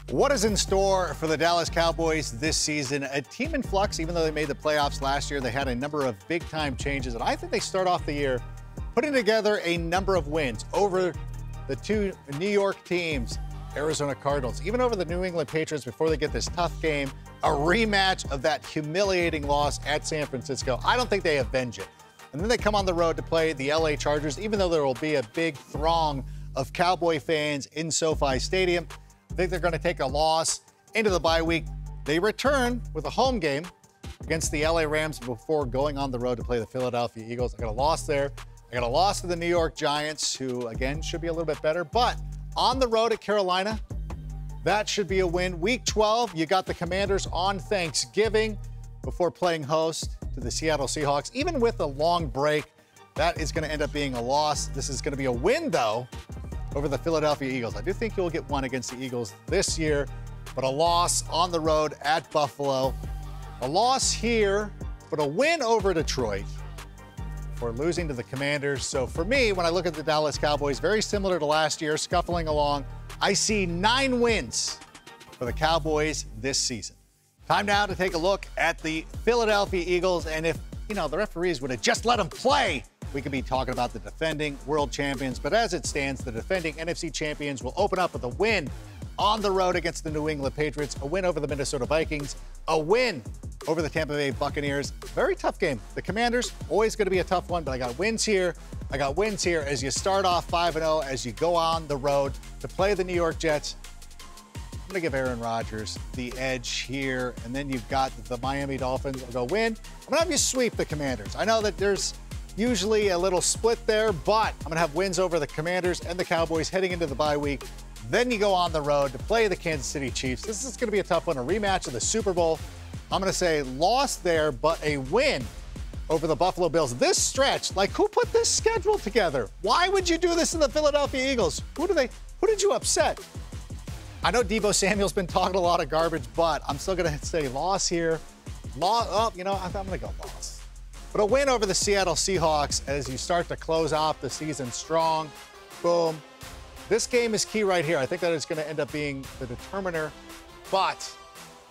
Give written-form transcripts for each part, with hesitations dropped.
What is in store for the Dallas Cowboys this season? A team in flux. Even though they made the playoffs last year, they had a number of big-time changes, and I think they start off the year putting together a number of wins over the two New York teams, Arizona Cardinals, even over the New England Patriots before they get this tough game, a rematch of that humiliating loss at San Francisco. I don't think they avenge it. And then they come on the road to play the LA Chargers, even though there will be a big throng of Cowboy fans in SoFi Stadium. I think they're going to take a loss into the bye week. They return with a home game against the LA Rams before going on the road to play the Philadelphia Eagles. I got a loss there. I got a loss to the New York Giants, who, again, should be a little bit better. But on the road at Carolina, that should be a win. Week 12, you got the Commanders on Thanksgiving before playing host to the Seattle Seahawks. Even with a long break, that is going to end up being a loss. This is going to be a win, though, over the Philadelphia Eagles. I do think you'll get one against the Eagles this year, but a loss on the road at Buffalo. A loss here, but a win over Detroit for losing to the Commanders. So for me, when I look at the Dallas Cowboys, very similar to last year, scuffling along, I see 9 wins for the Cowboys this season. Time now to take a look at the Philadelphia Eagles, and if, the referees would have just let them play, we could be talking about the defending world champions. But as it stands, the defending NFC champions will open up with a win on the road against the New England Patriots, a win over the Minnesota Vikings, a win over the Tampa Bay Buccaneers. Very tough game. The Commanders, always going to be a tough one, but I got wins here. I got wins here as you start off 5-0, as you go on the road to play the New York Jets. I'm going to give Aaron Rodgers the edge here, and then you've got the Miami Dolphins. I'll go win. I'm going to have you sweep the Commanders. I know that there's usually a little split there, but I'm going to have wins over the Commanders and the Cowboys heading into the bye week. Then you go on the road to play the Kansas City Chiefs. This is going to be a tough one, a rematch of the Super Bowl. I'm going to say loss there, but a win over the Buffalo Bills. This stretch, who put this schedule together? Why would you do this to the Philadelphia Eagles? Who did you upset? I know Deebo Samuel's been talking a lot of garbage, but I'm still going to say loss here. I'm going to go loss. But a win over the Seattle Seahawks as you start to close off the season strong. Boom. This game is key right here. I think that is going to end up being the determiner, but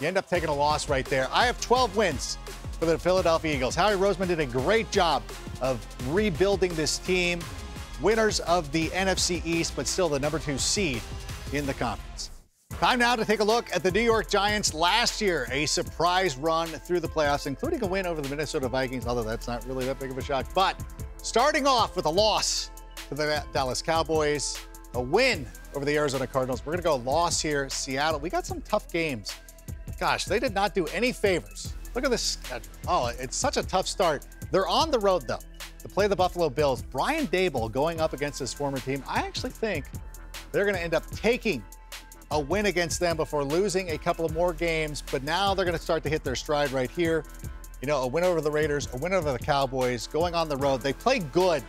you end up taking a loss right there. I have 12 wins for the Philadelphia Eagles. Howie Roseman did a great job of rebuilding this team. Winners of the NFC East, but still the number 2 seed in the conference. Time now to take a look at the New York Giants. Last year, a surprise run through the playoffs, including a win over the Minnesota Vikings, although that's not really that big of a shock. But starting off with a loss to the Dallas Cowboys, a win over the Arizona Cardinals. We're going to go loss here, Seattle. We got some tough games. Gosh, they did not do any favors. Look at this schedule. Oh, it's such a tough start. They're on the road, though, to play the Buffalo Bills. Brian Daboll going up against his former team. I actually think they're going to end up taking a win against them before losing a couple of more games, but now they're going to start to hit their stride right here. A win over the Raiders, a win over the Cowboys, going on the road. They play good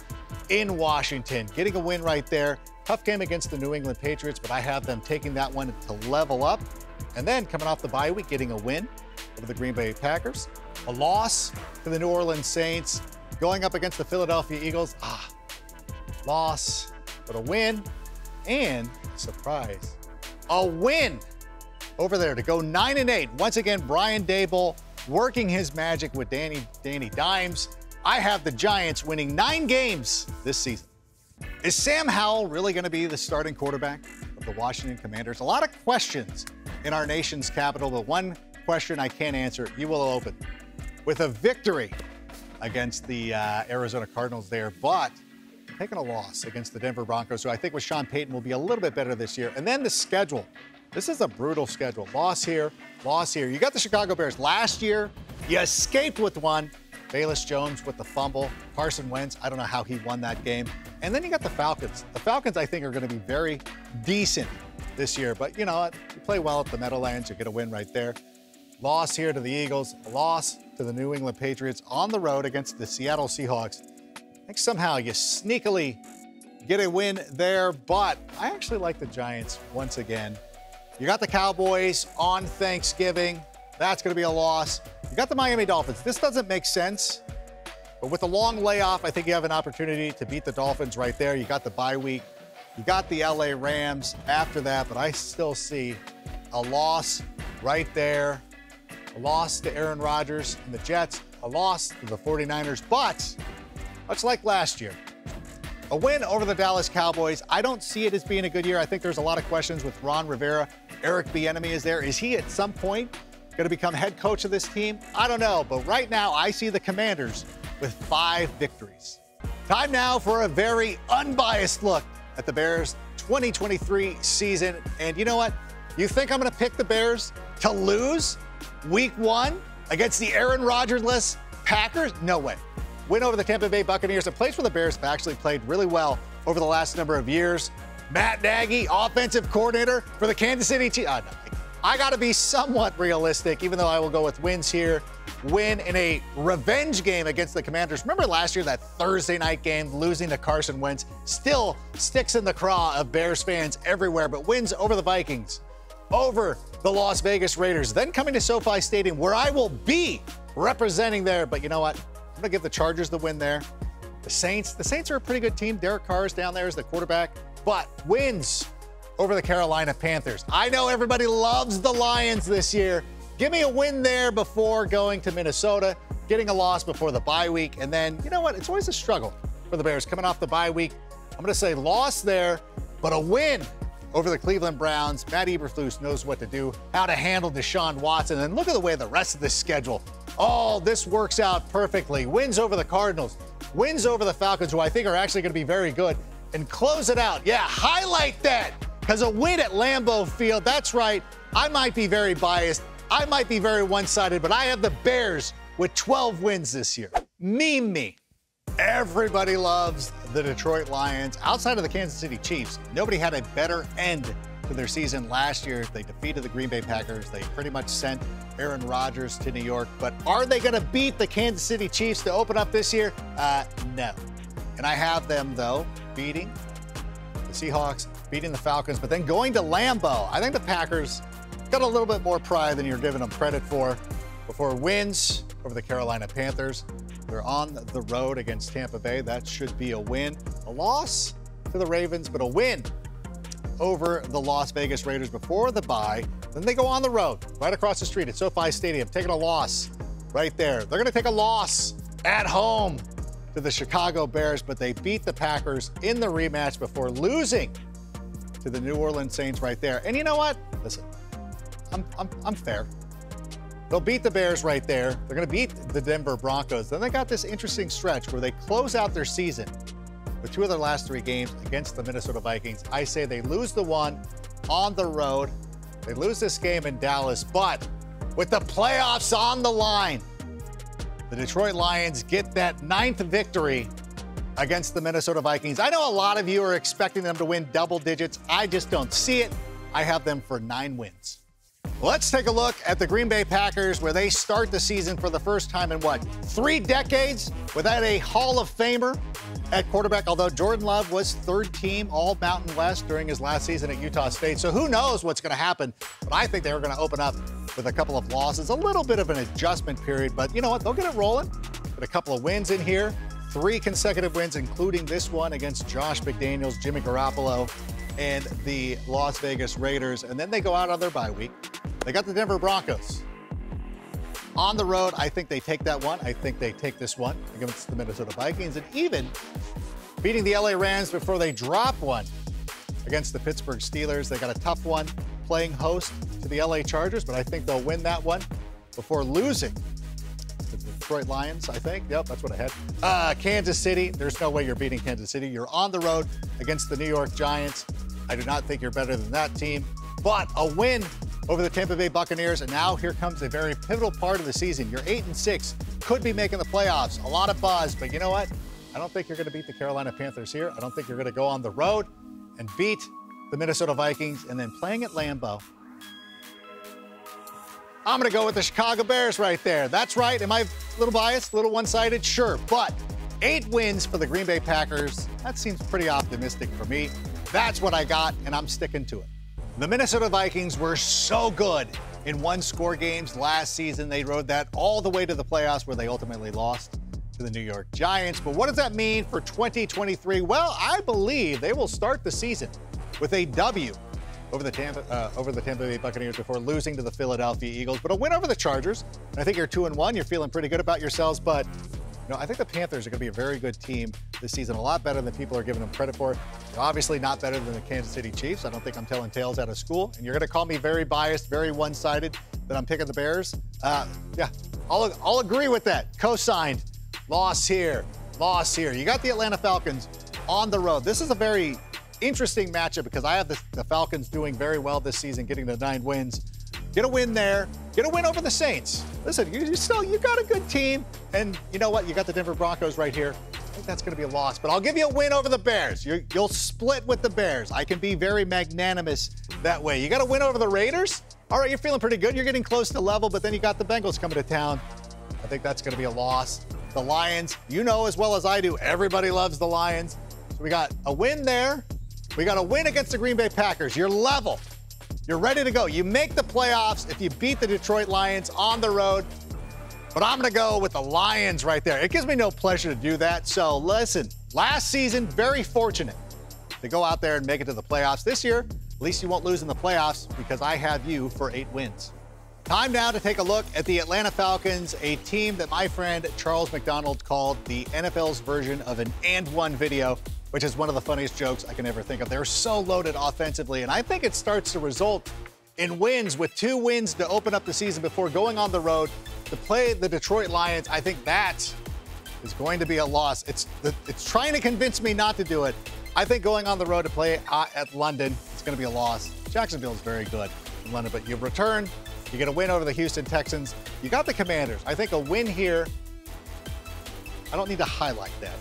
in Washington, getting a win right there. Tough game against the New England Patriots, but I have them taking that one to level up. And then coming off the bye week, getting a win over the Green Bay Packers, a loss to the New Orleans Saints, going up against the Philadelphia Eagles. Loss, but a win, and surprise, a win over there to go 9-8. Once again, Brian Daboll working his magic with Danny Dimes. I have the Giants winning 9 games this season. Is Sam Howell really going to be the starting quarterback of the Washington Commanders? A lot of questions in our nation's capital, but one question I can't answer, you will open with a victory against the Arizona Cardinals there, but taking a loss against the Denver Broncos, who I think with Sean Payton will be a little bit better this year. And then the schedule. This is a brutal schedule. Loss here, loss here. You got the Chicago Bears. Last year, you escaped with one. Bayless Jones with the fumble. Carson Wentz, I don't know how he won that game. And then you got the Falcons. The Falcons, I think, are going to be very decent this year. But you know what? You play well at the Meadowlands, you get a win right there. Loss here to the Eagles. A loss to the New England Patriots on the road against the Seattle Seahawks. I think somehow you sneakily get a win there, but I actually like the Giants once again. You got the Cowboys on Thanksgiving. That's going to be a loss. You got the Miami Dolphins. This doesn't make sense, but with the long layoff, I think you have an opportunity to beat the Dolphins right there. You got the bye week. You got the LA Rams after that, but I still see a loss right there. A loss to Aaron Rodgers and the Jets, a loss to the 49ers, but much like last year, a win over the Dallas Cowboys. I don't see it as being a good year. I think there's a lot of questions with Ron Rivera. Eric Bieniemy is there. Is he at some point going to become head coach of this team? I don't know, but right now I see the Commanders with 5 victories. Time now for a very unbiased look at the Bears' 2023 season. And you know what? You think I'm going to pick the Bears to lose Week 1 against the Aaron Rodgers-less Packers? No way. Win over the Tampa Bay Buccaneers, a place where the Bears have actually played really well over the last number of years. Matt Nagy, offensive coordinator for the Kansas City Chiefs. I got to be somewhat realistic, even though I will go with wins here. Win in a revenge game against the Commanders. Remember last year, that Thursday night game, losing to Carson Wentz? Still sticks in the craw of Bears fans everywhere, but wins over the Vikings, over the Las Vegas Raiders, then coming to SoFi Stadium, where I will be representing there. But you know what? I'm going to give the Chargers the win there. The Saints are a pretty good team. Derek Carr is down there as the quarterback, but wins over the Carolina Panthers. I know everybody loves the Lions this year. Give me a win there before going to Minnesota, getting a loss before the bye week. And then, you know what? It's always a struggle for the Bears coming off the bye week. I'm going to say loss there, but a win over the Cleveland Browns. Matt Eberflus knows what to do, how to handle Deshaun Watson. And look at the way the rest of this schedule, oh, this works out perfectly. Wins over the Cardinals, wins over the Falcons, who I think are actually going to be very good, and close it out. Yeah, highlight that, because a win at Lambeau Field, that's right. I might be very biased. I might be very one-sided, but I have the Bears with 12 wins this year. Meme me. Everybody loves the Detroit Lions. Outside of the Kansas City Chiefs, nobody had a better end to their season last year. They defeated the Green Bay Packers. They pretty much sent Aaron Rodgers to New York. But are they going to beat the Kansas City Chiefs to open up this year? No. And I have them, though, beating the Seahawks, beating the Falcons, but then going to Lambeau. I think the Packers got a little bit more pride than you're giving them credit for before wins over the Carolina Panthers. They're on the road against Tampa Bay. That should be a win. A loss to the Ravens, but a win over the Las Vegas Raiders before the bye. Then they go on the road, right across the street at SoFi Stadium, taking a loss right there. They're going to take a loss at home to the Chicago Bears, but they beat the Packers in the rematch before losing to the New Orleans Saints right there. And you know what? Listen, I'm fair. They'll beat the Bears right there. They're going to beat the Denver Broncos. Then they got this interesting stretch where they close out their season with 2 of their last 3 games against the Minnesota Vikings. I say they lose the one on the road. They lose this game in Dallas, but with the playoffs on the line, the Detroit Lions get that 9th victory against the Minnesota Vikings. I know a lot of you are expecting them to win double digits. I just don't see it. I have them for 9 wins. Let's take a look at the Green Bay Packers, where they start the season for the first time in, 3 decades without a Hall of Famer at quarterback, although Jordan Love was 3rd team All-Mountain West during his last season at Utah State. So who knows what's going to happen, but I think they were going to open up with a couple of losses, a little bit of an adjustment period, but you know what? They'll get it rolling. Get a couple of wins in here, 3 consecutive wins, including this one against Josh McDaniels, Jimmy Garoppolo, and the Las Vegas Raiders. And then they go out on their bye week. They got the Denver Broncos. On the road, I think they take that one. I think they take this one against the Minnesota Vikings, and even beating the LA Rams before they drop one against the Pittsburgh Steelers. They got a tough one playing host to the LA Chargers, but I think they'll win that one before losing to the Detroit Lions, I think. Yep, that's what I had. Kansas City, there's no way you're beating Kansas City. You're on the road against the New York Giants. I do not think you're better than that team, but a win over the Tampa Bay Buccaneers, and now here comes a very pivotal part of the season. You're 8-6, could be making the playoffs. A lot of buzz, but you know what? I don't think you're going to beat the Carolina Panthers here. I don't think you're going to go on the road and beat the Minnesota Vikings, and then playing at Lambeau. I'm going to go with the Chicago Bears right there. That's right. Am I a little biased, a little one-sided? Sure, but 8 wins for the Green Bay Packers. That seems pretty optimistic for me. That's what I got, and I'm sticking to it. The Minnesota Vikings were so good in one-score games last season. They rode that all the way to the playoffs, where they ultimately lost to the New York Giants. But what does that mean for 2023? Well, I believe they will start the season with a W over the Tampa Bay Buccaneers before losing to the Philadelphia Eagles, but a win over the Chargers. And I think you're 2-1. You're feeling pretty good about yourselves, but I think the Panthers are going to be a very good team this season, a lot better than people are giving them credit for. They're obviously not better than the Kansas City Chiefs. I don't think I'm telling tales out of school. And you're going to call me very biased, very one-sided that I'm picking the Bears. Yeah, I'll agree with that. Co-signed. Loss here. Loss here. You got the Atlanta Falcons on the road. This is a very interesting matchup because I have the Falcons doing very well this season, getting the 9 wins. Get a win there. Get a win over the Saints. Listen, you got a good team. And you know what? You got the Denver Broncos right here. I think that's going to be a loss, but I'll give you a win over the Bears. You'll split with the Bears. I can be very magnanimous that way. You got a win over the Raiders? All right, you're feeling pretty good. You're getting close to level, but then you got the Bengals coming to town. I think that's going to be a loss. The Lions, you know as well as I do, everybody loves the Lions. So we got a win there. We got a win against the Green Bay Packers. You're level. You're ready to go. You make the playoffs if you beat the Detroit Lions on the road. But I'm going to go with the Lions right there. It gives me no pleasure to do that. So listen, last season, very fortunate to go out there and make it to the playoffs. This year, at least you won't lose in the playoffs because I have you for 8 wins. Time now to take a look at the Atlanta Falcons, a team that my friend Charles McDonald called the NFL's version of an and one video, which is one of the funniest jokes I can ever think of. They're so loaded offensively, and I think it starts to result in wins with 2 wins to open up the season before going on the road to play the Detroit Lions. I think that is going to be a loss. It's trying to convince me not to do it. I think going on the road to play at London, it's going to be a loss. Jacksonville is very good in London, but you return, you get a win over the Houston Texans. You got the Commanders. I think a win here, I don't need to highlight that.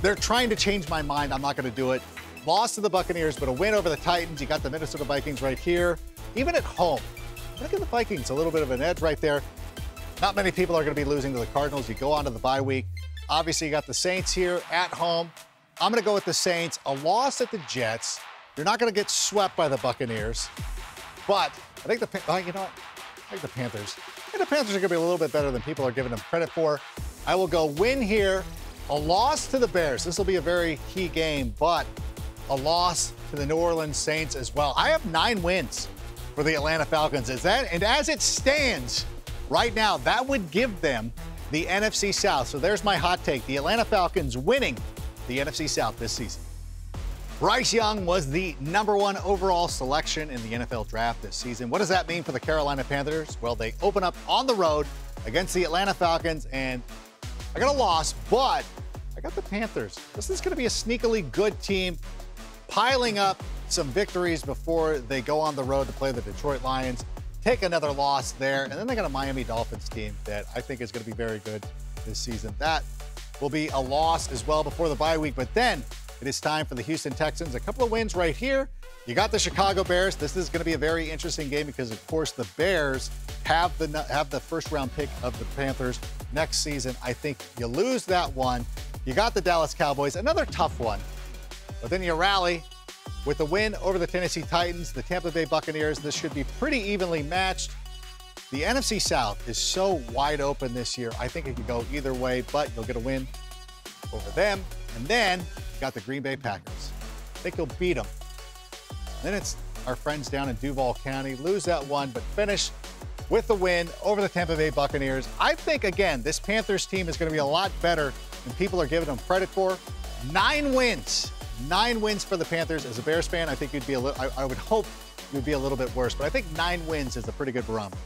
They're trying to change my mind. I'm not going to do it. Loss to the Buccaneers, but a win over the Titans. You got the Minnesota Vikings right here. Even at home, I'm going to give the Vikings a little bit of an edge right there. Not many people are going to be losing to the Cardinals. You go on to the bye week. Obviously, you got the Saints here at home. I'm going to go with the Saints. A loss at the Jets. You're not going to get swept by the Buccaneers. But I think I think the Panthers. I think the Panthers are going to be a little bit better than people are giving them credit for. I will go win here. A loss to the Bears. This will be a very key game, but a loss to the New Orleans Saints as well. I have 9 wins for the Atlanta Falcons. And as it stands right now, that would give them the NFC South. So there's my hot take. The Atlanta Falcons winning the NFC South this season. Bryce Young was the #1 overall selection in the NFL draft this season. What does that mean for the Carolina Panthers? Well, they open up on the road against the Atlanta Falcons, and I got a loss, but I got the Panthers. This is going to be a sneakily good team, piling up some victories before they go on the road to play the Detroit Lions, take another loss there, and then they got a Miami Dolphins team that I think is going to be very good this season. That will be a loss as well before the bye week, but then it is time for the Houston Texans. A couple of wins right here. You got the Chicago Bears. This is going to be a very interesting game because, of course, the Bears have the first-round pick of the Panthers next season. I think you lose that one. You got the Dallas Cowboys, another tough one. But then you rally with the win over the Tennessee Titans, the Tampa Bay Buccaneers. This should be pretty evenly matched. The NFC South is so wide open this year. I think it could go either way, but you'll get a win over them. And then you got the Green Bay Packers. I think you'll beat them. Then it's our friends down in Duval County. Lose that one, but finish with the win over the Tampa Bay Buccaneers. I think, again, this Panthers team is going to be a lot better than people are giving them credit for. 9 wins. 9 wins for the Panthers. As a Bears fan, I think you'd be I would hope you'd be a little bit worse, but I think 9 wins is a pretty good barometer.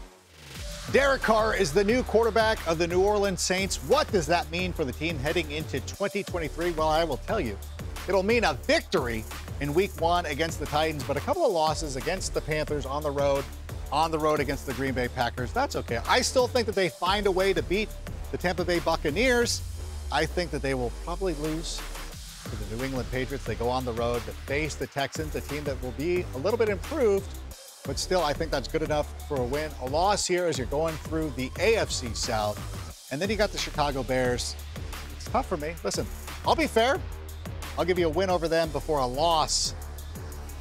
Derek Carr is the new quarterback of the New Orleans Saints. What does that mean for the team heading into 2023? Well, I will tell you. It'll mean a victory in Week 1 against the Titans, but a couple of losses against the Panthers on the road against the Green Bay Packers. That's okay. I still think that they find a way to beat the Tampa Bay Buccaneers. I think that they will probably lose to the New England Patriots. They go on the road to face the Texans, a team that will be a little bit improved, but still, I think that's good enough for a win. A loss here as you're going through the AFC South. And then you got the Chicago Bears. It's tough for me. Listen, I'll be fair. I'll give you a win over them before a loss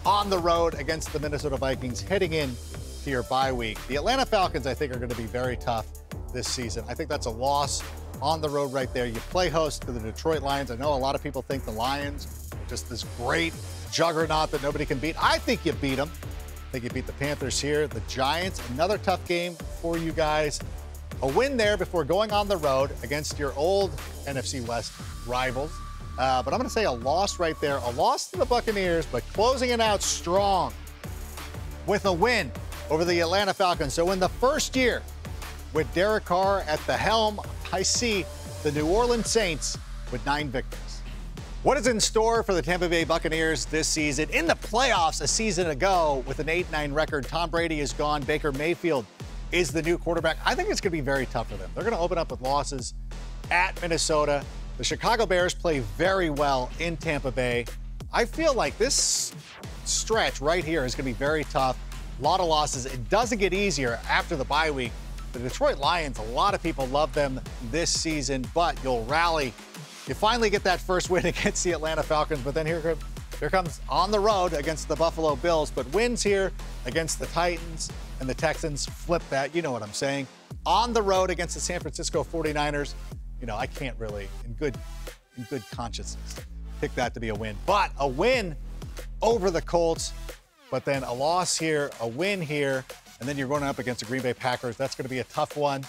on the road against the Minnesota Vikings heading in to your bye week. The Atlanta Falcons, I think, are going to be very tough this season. I think that's a loss on the road right there. You play host to the Detroit Lions. I know a lot of people think the Lions are just this great juggernaut that nobody can beat. I think you beat them. I think you beat the Panthers here. The Giants, another tough game for you guys. A win there before going on the road against your old NFC West rivals. But I'm going to say a loss right there. A loss to the Buccaneers, but closing it out strong with a win over the Atlanta Falcons. So in the first year with Derek Carr at the helm, I see the New Orleans Saints with 9 victories. What is in store for the Tampa Bay Buccaneers this season? In the playoffs a season ago with an 8-9 record, Tom Brady is gone. Baker Mayfield is the new quarterback. I think it's going to be very tough for them. They're going to open up with losses at Minnesota. The Chicago Bears play very well in Tampa Bay. I feel like this stretch right here is going to be very tough. A lot of losses. It doesn't get easier after the bye week. The Detroit Lions, a lot of people love them this season, but you'll rally. You finally get that first win against the Atlanta Falcons, but then here comes on the road against the Buffalo Bills. But wins here against the Titans and the Texans, flip that. You know what I'm saying. On the road against the San Francisco 49ers, you know, I can't really, in good consciousness, pick that to be a win. But a win over the Colts, but then a loss here, a win here, and then you're going up against the Green Bay Packers. That's going to be a tough one.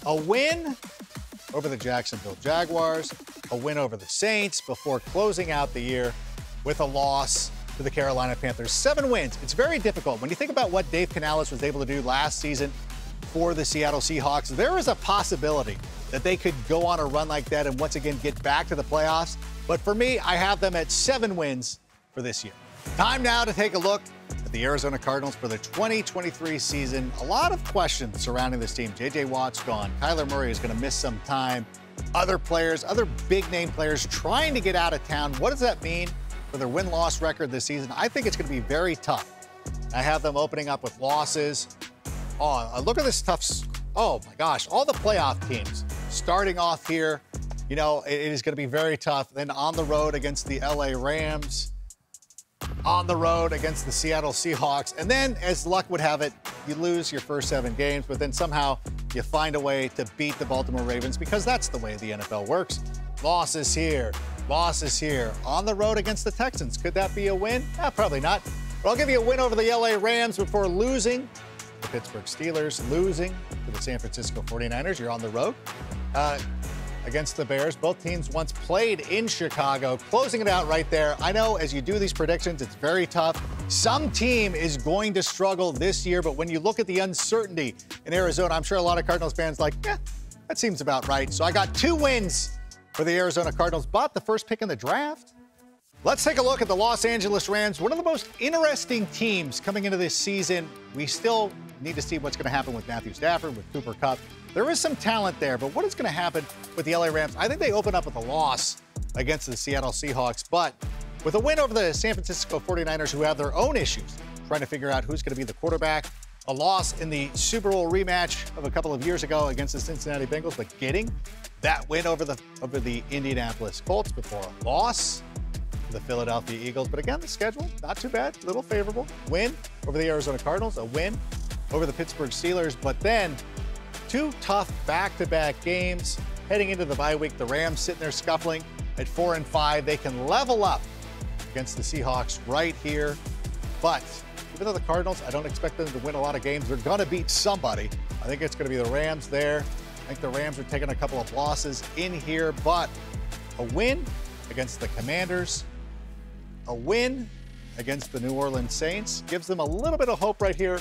A win over the Jacksonville Jaguars, a win over the Saints before closing out the year with a loss to the Carolina Panthers. 7 wins. It's very difficult. When you think about what Dave Canales was able to do last season for the Seattle Seahawks, there is a possibility that they could go on a run like that and once again get back to the playoffs. But for me, I have them at 7 wins for this year. Time now to take a look at the Arizona Cardinals for the 2023 season. A lot of questions surrounding this team. J.J. Watt's gone. Kyler Murray is going to miss some time. Other players, other big-name players trying to get out of town. What does that mean for their win-loss record this season? I think it's going to be very tough. I have them opening up with losses. Oh, look at this tough. Oh, my gosh. All the playoff teams starting off here. You know, it is going to be very tough. Then on the road against the L.A. Rams. On the road against the Seattle Seahawks. And then, as luck would have it, you lose your first 7 games, but then somehow you find a way to beat the Baltimore Ravens because that's the way the NFL works. Losses here, losses here. On the road against the Texans. Could that be a win? Probably not. But I'll give you a win over the LA Rams before losing the Pittsburgh Steelers, losing to the San Francisco 49ers. You're on the road against the Bears. Both teams once played in Chicago, closing it out right there. I know as you do these predictions, it's very tough. Some team is going to struggle this year, but when you look at the uncertainty in Arizona, I'm sure a lot of Cardinals fans like, that seems about right. So I got 2 wins for the Arizona Cardinals, but the first pick in the draft. Let's take a look at the Los Angeles Rams, one of the most interesting teams coming into this season. We still need to see what's going to happen with Matthew Stafford, with Cooper Kupp. There is some talent there, but what is going to happen with the LA Rams? I think they open up with a loss against the Seattle Seahawks, but with a win over the San Francisco 49ers, who have their own issues, trying to figure out who's going to be the quarterback. A loss in the Super Bowl rematch of a couple of years ago against the Cincinnati Bengals, but getting that win over the Indianapolis Colts before a loss to the Philadelphia Eagles. But again, the schedule, not too bad, a little favorable. Win over the Arizona Cardinals, a win over the Pittsburgh Steelers, but then 2 tough back-to-back games heading into the bye week. The Rams sitting there scuffling at 4-5. They can level up against the Seahawks right here. But even though the Cardinals, I don't expect them to win a lot of games. They're going to beat somebody. I think it's going to be the Rams there. I think the Rams are taking a couple of losses in here, but a win against the Commanders, a win against the New Orleans Saints gives them a little bit of hope right here.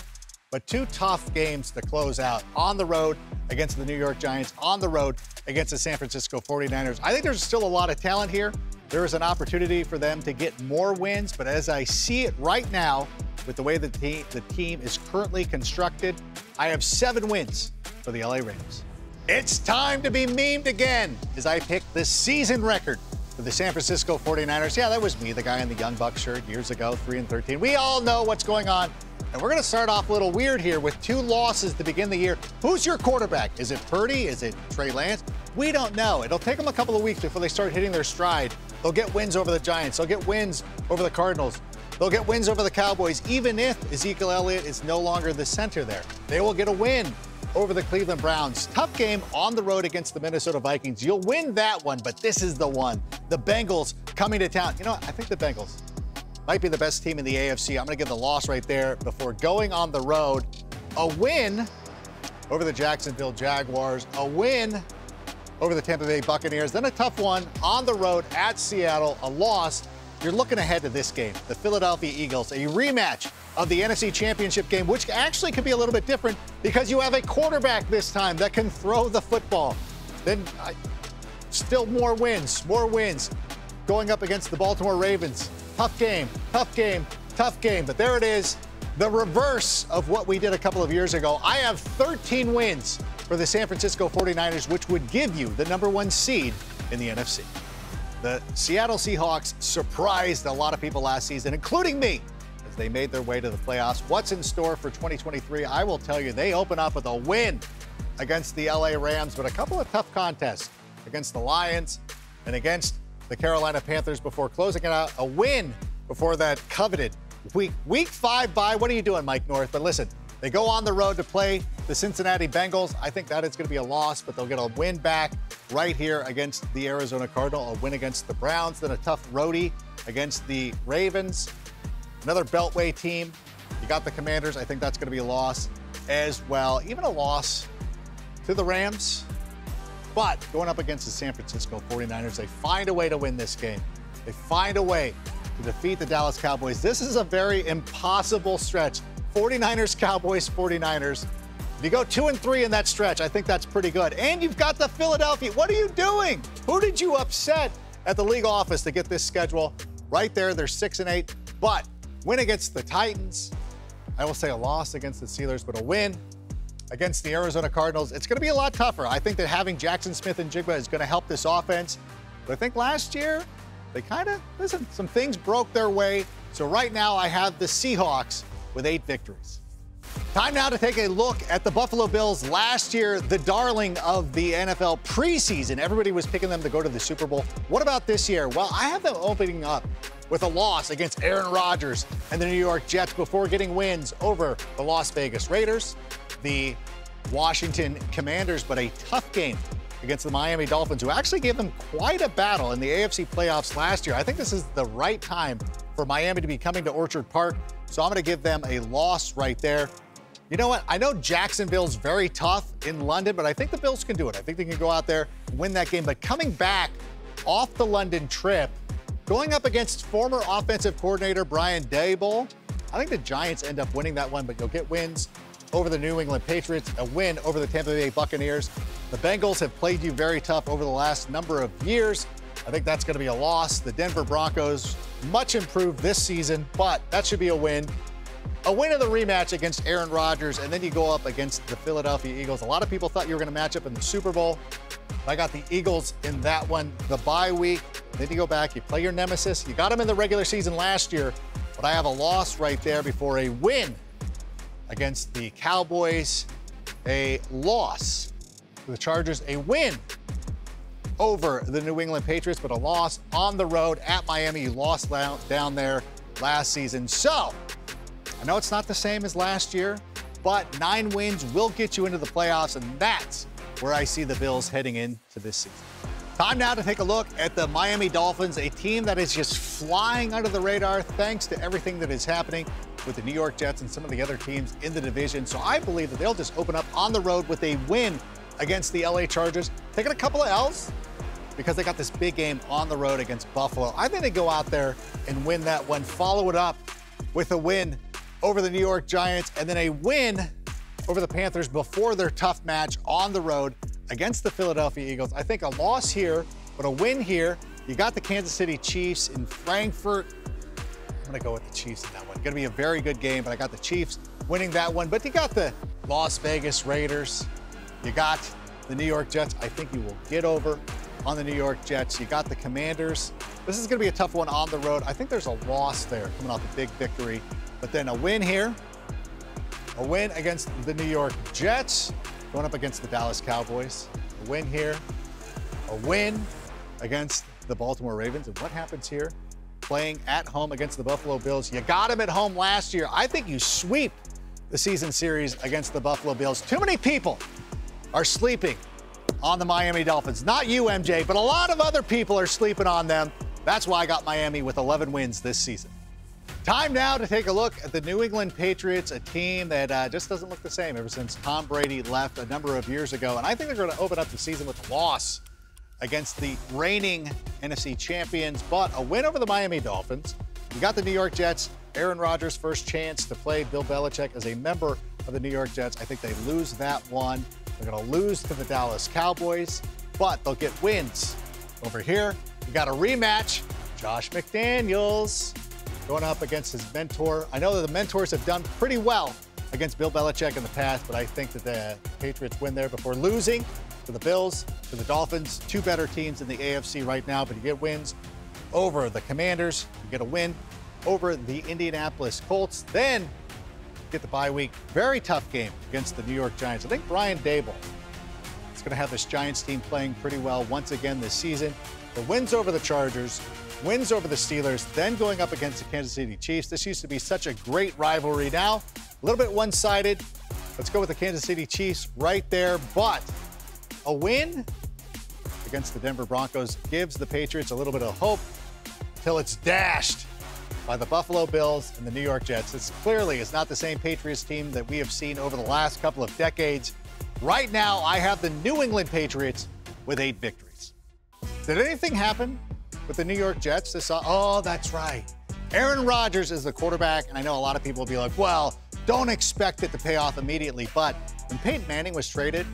But 2 tough games to close out. On the road against the New York Giants, on the road against the San Francisco 49ers. I think there's still a lot of talent here. There is an opportunity for them to get more wins, but as I see it right now, with the way the team is currently constructed, I have 7 wins for the LA Rams. It's time to be memed again as I pick the season record for the San Francisco 49ers. Yeah, that was me, the guy in the Young Bucks shirt years ago, 3-13. We all know what's going on. And we're going to start off a little weird here with 2 losses to begin the year. Who's your quarterback? Is it Purdy? Is it Trey Lance? We don't know. It'll take them a couple of weeks before they start hitting their stride. They'll get wins over the Giants. They'll get wins over the Cardinals. They'll get wins over the Cowboys, even if Ezekiel Elliott is no longer the center there. They will get a win over the Cleveland Browns. Tough game on the road against the Minnesota Vikings. You'll win that one, but this is the one. The Bengals coming to town. You know what? I think the Bengals might be the best team in the AFC. I'm going to give the loss right there before going on the road. A win over the Jacksonville Jaguars, a win over the Tampa Bay Buccaneers, then a tough one on the road at Seattle, a loss. You're looking ahead to this game, the Philadelphia Eagles, a rematch of the NFC Championship game, which actually could be a little bit different because you have a quarterback this time that can throw the football. Then still more wins going up against the Baltimore Ravens. Tough game. But there it is, the reverse of what we did a couple of years ago. I have 13 wins for the San Francisco 49ers, which would give you the #1 seed in the NFC. The Seattle Seahawks surprised a lot of people last season, including me, as they made their way to the playoffs. What's in store for 2023? I will tell you, they open up with a win against the LA Rams, but a couple of tough contests against the Lions and against the Carolina Panthers before closing it out. A win before that coveted week 5 bye. What are you doing, Mike North? But listen, they go on the road to play the Cincinnati Bengals. I think that is going to be a loss, but they'll get a win back right here against the Arizona Cardinals, a win against the Browns, then a tough roadie against the Ravens. Another Beltway team. You got the Commanders. I think that's going to be a loss as well. Even a loss to the Rams. But going up against the San Francisco 49ers, they find a way to win this game. They find a way to defeat the Dallas Cowboys. This is a very impossible stretch. 49ers, Cowboys, 49ers. If you go 2-3 in that stretch, I think that's pretty good. And you've got the Philadelphia. What are you doing? Who did you upset at the league office to get this schedule? Right there, they're 6-8. But win against the Titans. I will say a loss against the Steelers, but a win against the Arizona Cardinals. It's going to be a lot tougher. I think that having Jackson Smith and Jigba is going to help this offense. But I think last year, they some things broke their way. So right now, I have the Seahawks with 8 victories. Time now to take a look at the Buffalo Bills. Last year, the darling of the NFL preseason. Everybody was picking them to go to the Super Bowl. What about this year? Well, I have them opening up with a loss against Aaron Rodgers and the New York Jets before getting wins over the Las Vegas Raiders, the Washington Commanders, but a tough game against the Miami Dolphins, who actually gave them quite a battle in the AFC playoffs last year. I think this is the right time for Miami to be coming to Orchard Park, so I'm going to give them a loss right there. You know what? I know Jacksonville's very tough in London, but I think the Bills can do it. I think they can go out there and win that game. But coming back off the London trip, going up against former offensive coordinator Brian Daboll, I think the Giants end up winning that one, but you'll get wins over the New England Patriots, a win over the Tampa Bay Buccaneers. The Bengals have played you very tough over the last number of years. I think that's going to be a loss. The Denver Broncos, much improved this season, but that should be a win. A win in the rematch against Aaron Rodgers, and then you go up against the Philadelphia Eagles. A lot of people thought you were going to match up in the Super Bowl. I got the Eagles in that one. The bye week, then you go back, you play your nemesis. You got them in the regular season last year, but I have a loss right there before a win against the Cowboys, a loss to the Chargers, a win over the New England Patriots, but a loss on the road at Miami. You lost down there last season. So I know it's not the same as last year, but 9 wins will get you into the playoffs, and that's where I see the Bills heading into this season. Time now to take a look at the Miami Dolphins, a team that is just flying under the radar thanks to everything that is happening with the New York Jets and some of the other teams in the division. So I believe that they'll just open up on the road with a win against the LA Chargers, taking a couple of L's because they got this big game on the road against Buffalo. I think they go out there and win that one, follow it up with a win over the New York Giants, and then a win over the Panthers before their tough match on the road against the Philadelphia Eagles. I think a loss here, but a win here. You got the Kansas City Chiefs in Frankfurt. I'm going to go with the Chiefs in that one. Going to be a very good game, but I got the Chiefs winning that one. But you got the Las Vegas Raiders. You got the New York Jets. I think you will get over on the New York Jets. You got the Commanders. This is going to be a tough one on the road. I think there's a loss there coming off a big victory. But then a win here, a win against the New York Jets, going up against the Dallas Cowboys. A win here, a win against the Baltimore Ravens. And what happens here? Playing at home against the Buffalo Bills. You got them at home last year. I think you sweep the season series against the Buffalo Bills. Too many people are sleeping on the Miami Dolphins. Not you, MJ, but a lot of other people are sleeping on them. That's why I got Miami with 11 wins this season. Time now to take a look at the New England Patriots, a team that just doesn't look the same ever since Tom Brady left a number of years ago. And I think they're going to open up the season with a loss against the reigning NFC champions, but a win over the Miami Dolphins. You got the New York Jets. Aaron Rodgers' first chance to play Bill Belichick as a member of the New York Jets. I think they lose that one. They're going to lose to the Dallas Cowboys, but they'll get wins. Over here, you got a rematch. Josh McDaniels going up against his mentor. I know that the mentors have done pretty well against Bill Belichick in the past, but I think that the Patriots win there before losing to the Bills, to the Dolphins, two better teams in the AFC right now, but you get wins over the Commanders. You get a win over the Indianapolis Colts. Then you get the bye week. Very tough game against the New York Giants. I think Brian Daboll is going to have this Giants team playing pretty well once again this season. The wins over the Chargers, wins over the Steelers, then going up against the Kansas City Chiefs. This used to be such a great rivalry. Now, a little bit one-sided. Let's go with the Kansas City Chiefs right there. But a win against the Denver Broncos gives the Patriots a little bit of hope until it's dashed by the Buffalo Bills and the New York Jets. This clearly is not the same Patriots team that we have seen over the last couple of decades. Right now, I have the New England Patriots with 8 victories. Did anything happen with the New York Jets? Oh, that's right. Aaron Rodgers is the quarterback, and I know a lot of people will be like, well, don't expect it to pay off immediately. But when Peyton Manning was traded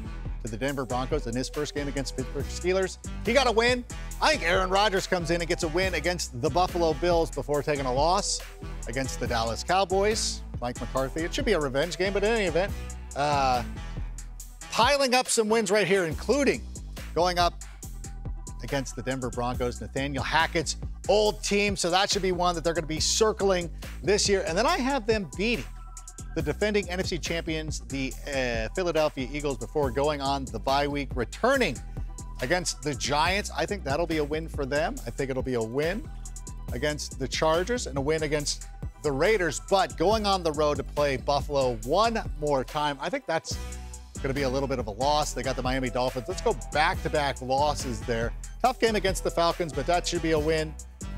to the Denver Broncos in his first game against Pittsburgh Steelers, he got a win. I think Aaron Rodgers comes in and gets a win against the Buffalo Bills before taking a loss against the Dallas Cowboys. Mike McCarthy. It should be a revenge game, but in any event, piling up some wins right here, including going up against the Denver Broncos, Nathaniel Hackett's old team. So that should be one that they're going to be circling this year. And then I have them beating the defending NFC champions, the Philadelphia Eagles, before going on the bye week, returning against the Giants. I think that'll be a win for them. I think it'll be a win against the Chargers and a win against the Raiders. But going on the road to play Buffalo one more time, I think that's going to be a little bit of a loss. They got the Miami Dolphins. Let's go back-to-back losses there. Tough game against the Falcons, but that should be a win.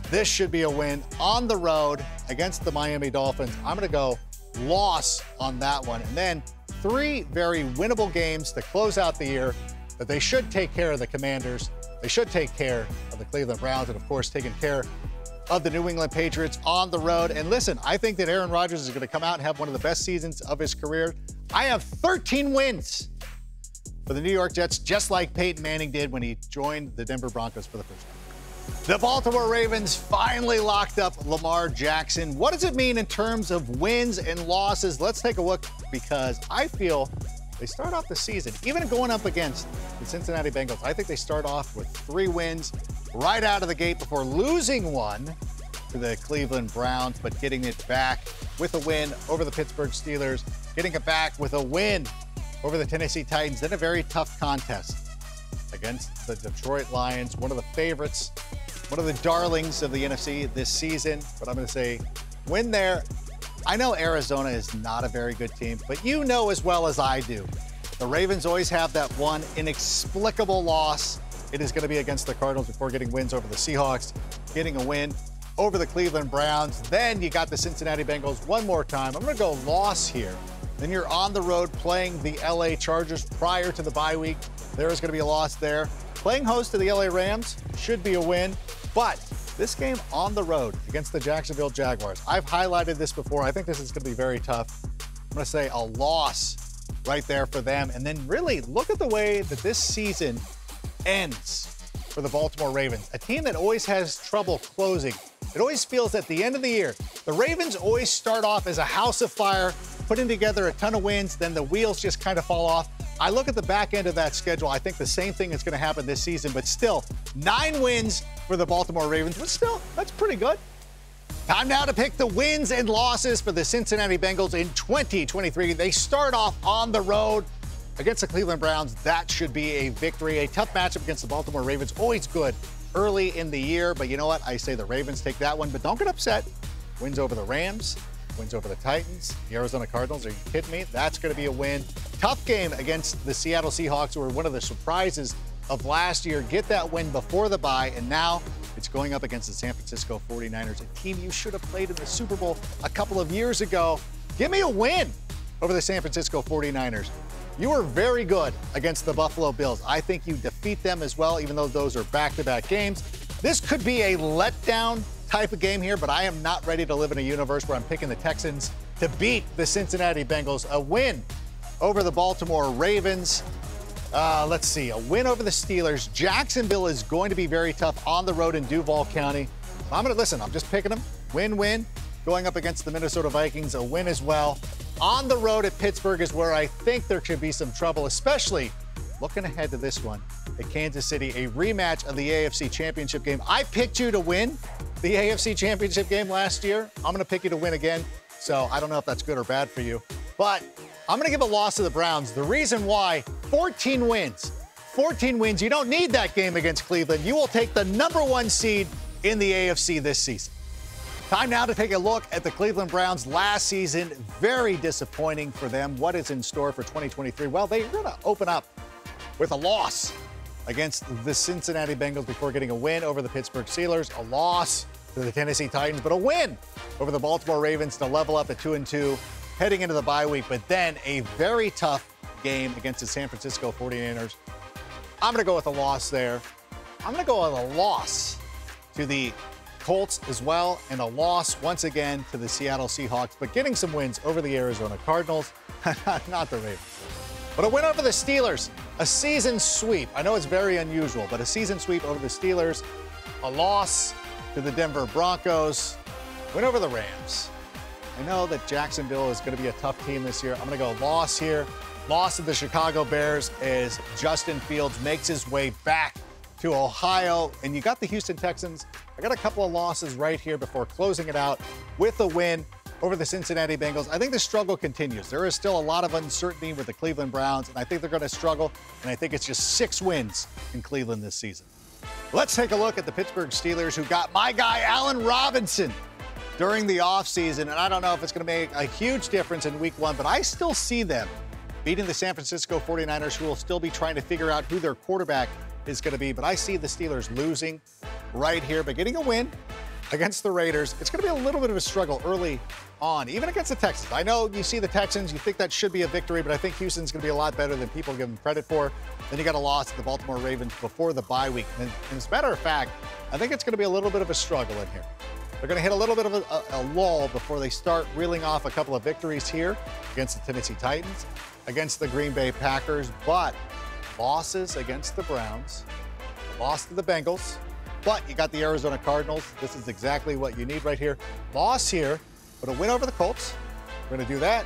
This should be a win on the road against the Miami Dolphins. I'm going to go loss on that one. And then 3 very winnable games to close out the year that they should take care of the Commanders. They should take care of the Cleveland Browns, and of course, taking care of the New England Patriots on the road. And listen, I think that Aaron Rodgers is going to come out and have one of the best seasons of his career. I have 13 wins for the New York Jets, just like Peyton Manning did when he joined the Denver Broncos for the first time. The Baltimore Ravens finally locked up Lamar Jackson. What does it mean in terms of wins and losses? Let's take a look, because I feel they start off the season, even going up against the Cincinnati Bengals, I think they start off with 3 wins right out of the gate before losing one to the Cleveland Browns, but getting it back with a win over the Pittsburgh Steelers, getting it back with a win over the Tennessee Titans, then a very tough contest against the Detroit Lions, one of the favorites, one of the darlings of the NFC this season. But I'm going to say win there. I know Arizona is not a very good team, but you know as well as I do, the Ravens always have that one inexplicable loss. It is going to be against the Cardinals before getting wins over the Seahawks, getting a win over the Cleveland Browns. Then you got the Cincinnati Bengals one more time. I'm going to go loss here. Then you're on the road playing the LA Chargers prior to the bye week. There is going to be a loss there. Playing host to the LA Rams should be a win. But this game on the road against the Jacksonville Jaguars, I've highlighted this before. I think this is going to be very tough. I'm going to say a loss right there for them. And then really look at the way that this season ends for the Baltimore Ravens, a team that always has trouble closing. It always feels at the end of the year, the Ravens always start off as a house of fire, putting together a ton of wins, then the wheels just kind of fall off. I look at the back end of that schedule. I think the same thing is going to happen this season, but still 9 wins for the Baltimore Ravens, but still, that's pretty good. Time now to pick the wins and losses for the Cincinnati Bengals in 2023. They start off on the road against the Cleveland Browns. That should be a victory. A tough matchup against the Baltimore Ravens, always good early in the year, but you know what? I say the Ravens take that one, but don't get upset. Wins over the Rams, wins over the Titans, the Arizona Cardinals. Are you kidding me? That's going to be a win. Tough game against the Seattle Seahawks, who were one of the surprises of last year. Get that win before the bye, and now It's going up against the San Francisco 49ers, a team you should have played in the Super Bowl a couple of years ago. Give me a win over the San Francisco 49ers. You were very good against the Buffalo Bills. I think you defeat them as well, even though those are back-to-back games. This could be a letdown type of game here, but I am not ready to live in a universe where I'm picking the Texans to beat the Cincinnati Bengals. A win over the Baltimore Ravens. Let's see, a win over the Steelers. Jacksonville is going to be very tough on the road in Duval County. I'm just picking them. Win-win. Going up against the Minnesota Vikings, a win as well. On the road at Pittsburgh is where I think there could be some trouble, especially looking ahead to this one at Kansas City, a rematch of the AFC Championship game. I picked you to win the AFC Championship game last year. I'm going to pick you to win again, so I don't know if that's good or bad for you. But I'm going to give a loss to the Browns. The reason why, 14 wins. 14 wins. You don't need that game against Cleveland. You will take the #1 seed in the AFC this season. Time now to take a look at the Cleveland Browns last season. Very disappointing for them. What is in store for 2023? Well, they're going to open up with a loss against the Cincinnati Bengals before getting a win over the Pittsburgh Steelers, a loss to the Tennessee Titans, but a win over the Baltimore Ravens to level up at 2-2 heading into the bye week, but then a very tough game against the San Francisco 49ers. I'm going to go with a loss there. I'm going to go with a loss to the Colts as well, and a loss once again to the Seattle Seahawks, but getting some wins over the Arizona Cardinals, not the Ravens. But a win over the Steelers, a season sweep. I know it's very unusual, but a season sweep over the Steelers, a loss to the Denver Broncos, win over the Rams. I know that Jacksonville is going to be a tough team this year. I'm going to go loss here. Loss to the Chicago Bears as Justin Fields makes his way back to Ohio. And you got the Houston Texans. I got a couple of losses right here before closing it out with a win over the Cincinnati Bengals. I think the struggle continues. There is still a lot of uncertainty with the Cleveland Browns, and I think they're going to struggle, and I think it's just 6 wins in Cleveland this season. Let's take a look at the Pittsburgh Steelers, who got my guy Allen Robinson during the offseason, and I don't know if it's going to make a huge difference in week 1, but I still see them beating the San Francisco 49ers, who will still be trying to figure out who their quarterback is going to be. But I see the Steelers losing right here, but getting a win against the Raiders. It's going to be a little bit of a struggle early on, even against the Texans. I know you see the Texans, you think that should be a victory, but I think Houston's going to be a lot better than people give them credit for. Then you got a loss to the Baltimore Ravens before the bye week. And as a matter of fact, I think it's going to be a little bit of a struggle in here. They're going to hit a little bit of a lull before they start reeling off a couple of victories here against the Tennessee Titans, against the Green Bay Packers, but losses against the Browns, loss to the Bengals, but you got the Arizona Cardinals. This is exactly what you need right here. Loss here, but a win over the Colts. We're going to do that.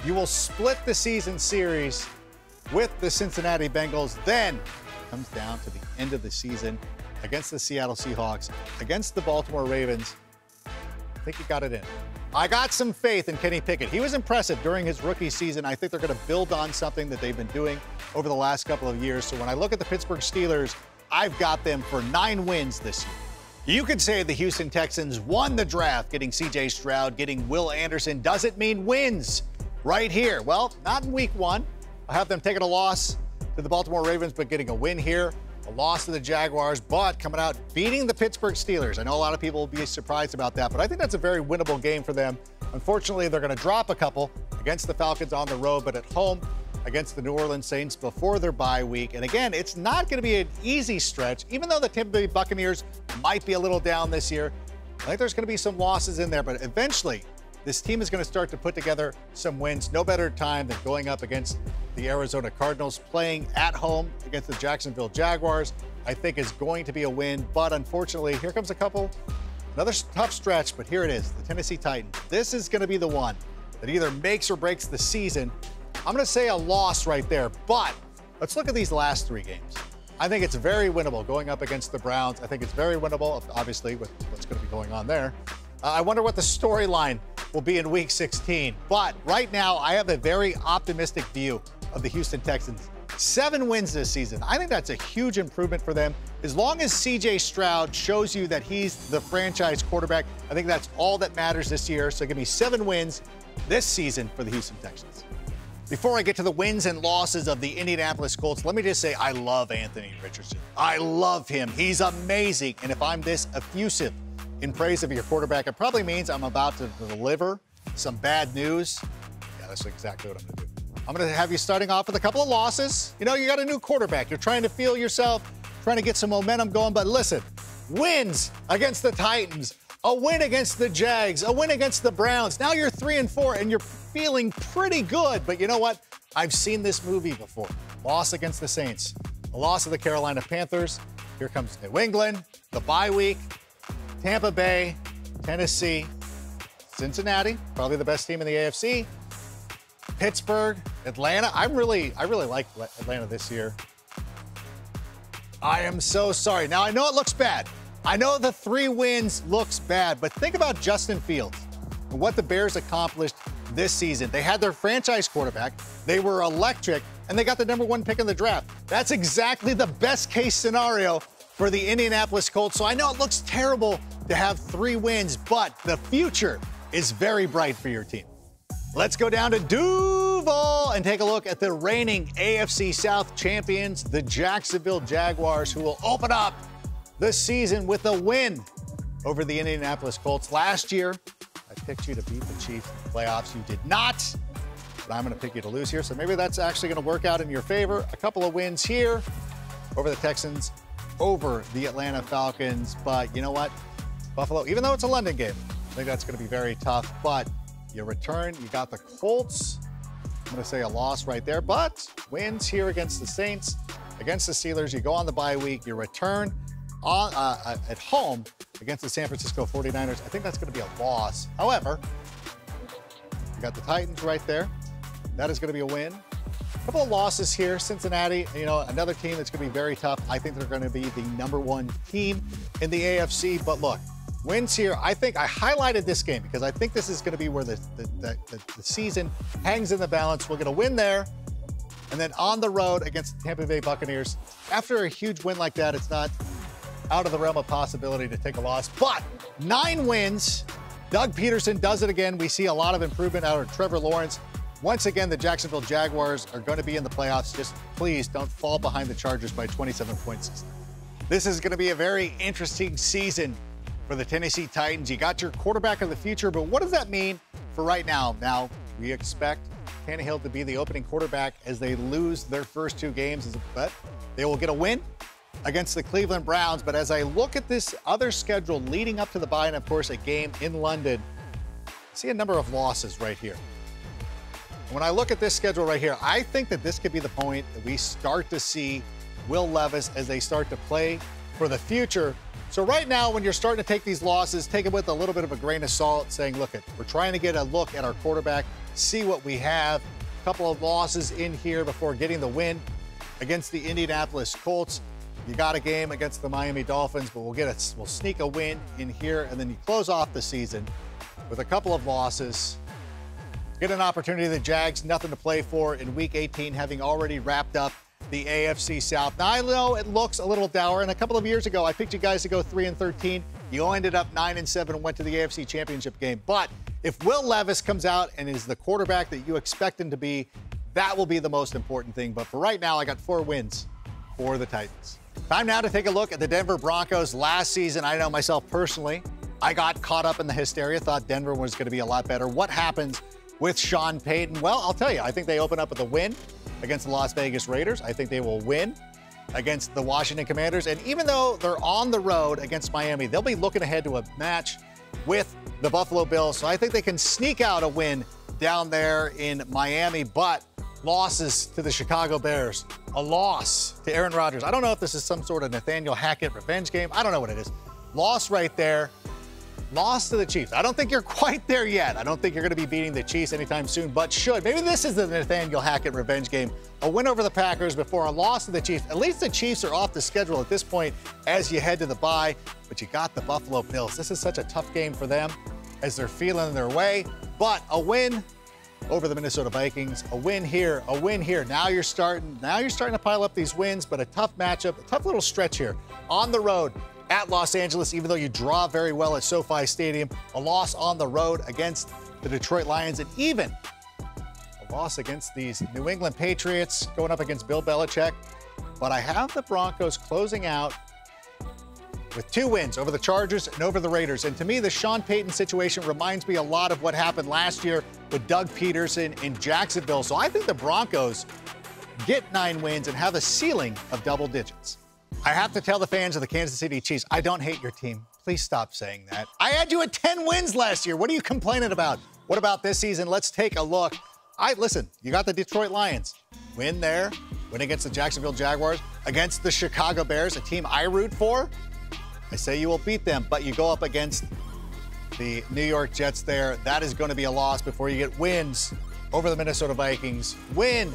You will split the season series with the Cincinnati Bengals. Then it comes down to the end of the season against the Seattle Seahawks, against the Baltimore Ravens. I think you got it in. I got some faith in Kenny Pickett. He was impressive during his rookie season. I think they're going to build on something that they've been doing over the last couple of years. So when I look at the Pittsburgh Steelers, I've got them for 9 wins this year. You could say the Houston Texans won the draft, getting C.J. Stroud, getting Will Anderson. Does it mean wins right here? Well, not in week 1. I have them taking a loss to the Baltimore Ravens, but getting a win here. A loss to the Jaguars, but coming out beating the Pittsburgh Steelers. I know a lot of people will be surprised about that, but I think that's a very winnable game for them. Unfortunately, they're going to drop a couple against the Falcons on the road, but at home against the New Orleans Saints before their bye week. And again, it's not going to be an easy stretch, even though the Tampa Bay Buccaneers might be a little down this year. I think there's going to be some losses in there, but eventually this team is going to start to put together some wins. No better time than going up against the Arizona Cardinals, playing at home against the Jacksonville Jaguars. I think is going to be a win, but unfortunately, here comes another tough stretch, but here it is, the Tennessee Titans. This is going to be the one that either makes or breaks the season. I'm going to say a loss right there, but let's look at these last 3 games. I think it's very winnable going up against the Browns. I think it's very winnable, obviously, with what's going to be going on there. I wonder what the storyline will be in Week 16. But right now, I have a very optimistic view of the Houston Texans. 7 wins this season. I think that's a huge improvement for them. As long as C.J. Stroud shows you that he's the franchise quarterback, I think that's all that matters this year. So give me 7 wins this season for the Houston Texans. Before I get to the wins and losses of the Indianapolis Colts, let me just say I love Anthony Richardson. I love him. He's amazing. And if I'm this effusive in praise of your quarterback, it probably means I'm about to deliver some bad news. Yeah, that's exactly what I'm going to do. I'm going to have you starting off with a couple of losses. You know, you got a new quarterback. You're trying to feel yourself, trying to get some momentum going. But listen, wins against the Titans, a win against the Jags, a win against the Browns. Now you're 3-4 and you're feeling pretty good. But you know what? I've seen this movie before. Loss against the Saints, a loss of the Carolina Panthers. Here comes New England, the bye week, Tampa Bay, Tennessee, Cincinnati, probably the best team in the AFC, Pittsburgh, Atlanta. I really like Atlanta this year. I am so sorry. Now, I know it looks bad. I know the 3 wins looks bad, but think about Justin Fields and what the Bears accomplished this season. They had their franchise quarterback. They were electric, and they got the #1 pick in the draft. That's exactly the best-case scenario for the Indianapolis Colts. So I know it looks terrible to have 3 wins, but the future is very bright for your team. Let's go down to Duval and take a look at the reigning AFC South champions, the Jacksonville Jaguars, who will open up the season with a win over the Indianapolis Colts. Last year, I picked you to beat the Chiefs in the playoffs. You did not, but I'm going to pick you to lose here. So maybe that's actually going to work out in your favor. A couple of wins here over the Texans, over the Atlanta Falcons. But you know what? Buffalo, even though it's a London game, I think that's going to be very tough. But you return, you got the Colts. I'm going to say a loss right there, but wins here against the Saints, against the Steelers. You go on the bye week, you return on at home against the San Francisco 49ers. I think that's going to be a loss. However, you got the Titans right there. That is going to be a win. A couple of losses here. Cincinnati, you know, another team that's going to be very tough. I think they're going to be the #1 team in the AFC. But look, wins here. I think I highlighted this game because I think this is going to be where the season hangs in the balance. We're going to win there. And then on the road against the Tampa Bay Buccaneers. After a huge win like that, it's not out of the realm of possibility to take a loss. But 9 wins. Doug Peterson does it again. We see a lot of improvement out of Trevor Lawrence. Once again, the Jacksonville Jaguars are going to be in the playoffs. Just please don't fall behind the Chargers by 27 points. This is going to be a very interesting season for the Tennessee Titans. You got your quarterback of the future, but what does that mean for right now? Now, we expect Tannehill to be the opening quarterback as they lose their first 2 games, but they will get a win against the Cleveland Browns. But as I look at this other schedule leading up to the bye, and of course a game in London, I see a number of losses right here. When I look at this schedule right here, I think that this could be the point that we start to see Will Levis as they start to play for the future. So right now, when you're starting to take these losses, take it with a little bit of a grain of salt, saying, look, we're trying to get a look at our quarterback, see what we have. A couple of losses in here before getting the win against the Indianapolis Colts. You got a game against the Miami Dolphins, but we'll sneak a win in here, and then you close off the season with a couple of losses. Get an opportunity. The Jags, nothing to play for in Week 18, having already wrapped up the AFC South. Now, I know it looks a little dour, and a couple of years ago, I picked you guys to go 3-13. You all ended up 9-7 and went to the AFC Championship game. But if Will Levis comes out and is the quarterback that you expect him to be, that will be the most important thing. But for right now, I got 4 wins for the Titans. Time now to take a look at the Denver Broncos. Last season, I know myself personally, I got caught up in the hysteria, thought Denver was going to be a lot better. What happens with Sean Payton? Well, I'll tell you, I think they open up with a win against the Las Vegas Raiders. I think they will win against the Washington Commanders. And even though they're on the road against Miami, they'll be looking ahead to a match with the Buffalo Bills. So I think they can sneak out a win down there in Miami. But losses to the Chicago Bears, a loss to Aaron Rodgers. I don't know if this is some sort of Nathaniel Hackett revenge game. I don't know what it is. Loss right there. Loss to the Chiefs. I don't think you're quite there yet. I don't think you're going to be beating the Chiefs anytime soon, but should. Maybe this is the Nathaniel Hackett revenge game. A win over the Packers before a loss to the Chiefs. At least the Chiefs are off the schedule at this point as you head to the bye, but you got the Buffalo Bills. This is such a tough game for them as they're feeling their way, but a win over the Minnesota Vikings, a win here, a win here. Now you're starting to pile up these wins, but a tough matchup, a tough little stretch here on the road at Los Angeles, even though you draw very well at SoFi Stadium. A loss on the road against the Detroit Lions, and even a loss against these New England Patriots, going up against Bill Belichick. But I have the Broncos closing out with 2 wins over the Chargers and over the Raiders. And to me, the Sean Payton situation reminds me a lot of what happened last year with Doug Peterson in Jacksonville. So I think the Broncos get 9 wins and have a ceiling of double digits. I have to tell the fans of the Kansas City Chiefs, I don't hate your team. Please stop saying that. I had you at 10 wins last year. What are you complaining about? What about this season? Let's take a look. Listen, you got the Detroit Lions. Win there. Win against the Jacksonville Jaguars. Against the Chicago Bears, a team I root for. I say you will beat them, but you go up against the New York Jets there. That is going to be a loss before you get wins over the Minnesota Vikings. Win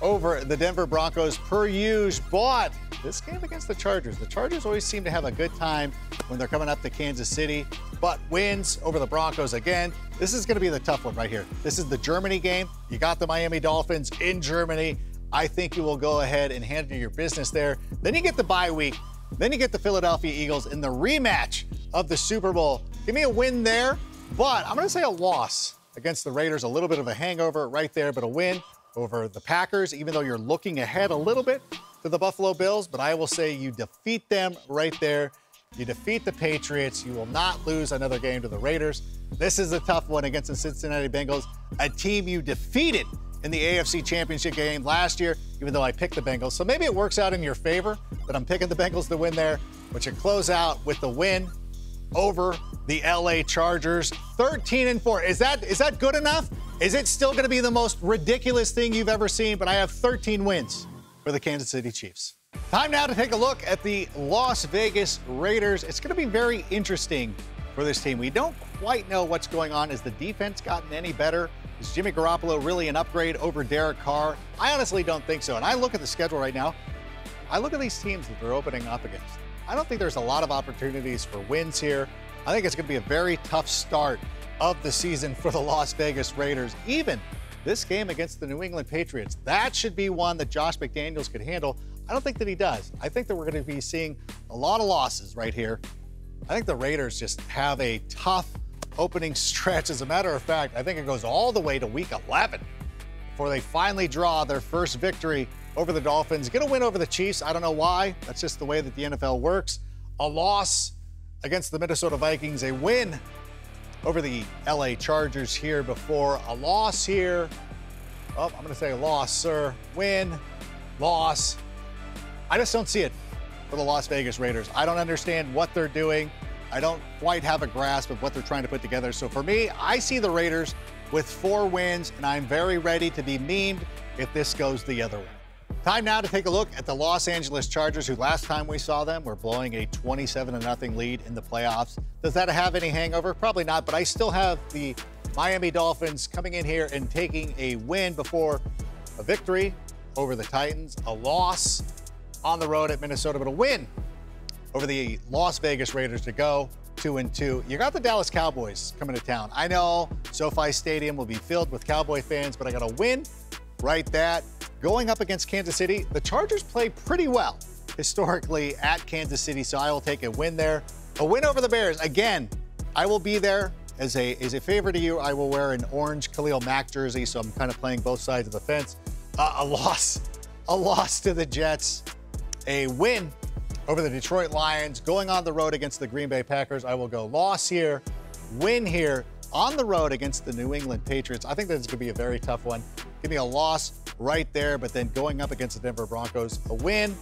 over the Denver Broncos per usual. But this game against the Chargers always seem to have a good time when they're coming up to Kansas City. But wins over the Broncos again. This is going to be the tough one right here. This is the Germany game. You got the Miami Dolphins in Germany. I think you will go ahead and handle your business there. Then you get the bye week. Then you get the Philadelphia Eagles in the rematch of the Super Bowl. Give me a win there, but I'm going to say a loss against the Raiders. A little bit of a hangover right there, but a win over the Packers, even though you're looking ahead a little bit to the Buffalo Bills. But I will say you defeat them right there. You defeat the Patriots. You will not lose another game to the Raiders. This is a tough one against the Cincinnati Bengals, a team you defeated in the AFC Championship game last year, even though I picked the Bengals. So maybe it works out in your favor that I'm picking the Bengals to win there, but you close out with the win over the LA Chargers, 13-4. Is that good enough? Is it still going to be the most ridiculous thing you've ever seen? But I have 13 wins for the Kansas City Chiefs. Time now to take a look at the Las Vegas Raiders. It's going to be very interesting for this team. We don't quite know what's going on. Has the defense gotten any better? Is Jimmy Garoppolo really an upgrade over Derek Carr? I honestly don't think so. And I look at the schedule right now. I look at these teams that they're opening up against. I don't think there's a lot of opportunities for wins here. I think it's going to be a very tough start of the season for the Las Vegas Raiders. Even this game against the New England Patriots, that should be one that Josh McDaniels could handle. I don't think that he does. I think that we're going to be seeing a lot of losses right here. I think the Raiders just have a tough opening stretch. As a matter of fact, I think it goes all the way to week 11 before they finally draw their first victory over the Dolphins. Get a win over the Chiefs. I don't know why. That's just the way that the NFL works. A loss against the Minnesota Vikings. A win over the LA Chargers here before. A loss here. Oh, I'm going to say a loss, sir. Win, loss. I just don't see it for the Las Vegas Raiders. I don't understand what they're doing. I don't quite have a grasp of what they're trying to put together. So for me, I see the Raiders with 4 wins, and I'm very ready to be memed if this goes the other way. Time now to take a look at the Los Angeles Chargers, who last time we saw them were blowing a 27-0 lead in the playoffs. Does that have any hangover? Probably not, but I still have the Miami Dolphins coming in here and taking a win before a victory over the Titans, a loss on the road at Minnesota, but a win over the Las Vegas Raiders to go 2-2. You got the Dallas Cowboys coming to town. I know SoFi Stadium will be filled with Cowboy fans, but I got a win right that. Going up against Kansas City, the Chargers play pretty well historically at Kansas City, so I will take a win there. A win over the Bears. Again, I will be there as a favor to you. I will wear an orange Khalil Mack jersey, so I'm kind of playing both sides of the fence. A loss to the Jets. A win over the Detroit Lions. Going on the road against the Green Bay Packers, I will go loss here, win here on the road against the New England Patriots. I think that's going to be a very tough one. Give me a loss right there, but then going up against the Denver Broncos, a win,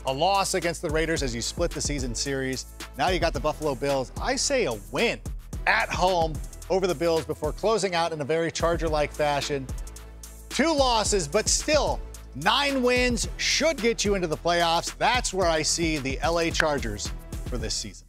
a loss against the Raiders as you split the season series. Now you got the Buffalo Bills. I say a win at home over the Bills before closing out in a very Charger-like fashion. 2 losses, but still 9 wins should get you into the playoffs. That's where I see the LA Chargers for this season.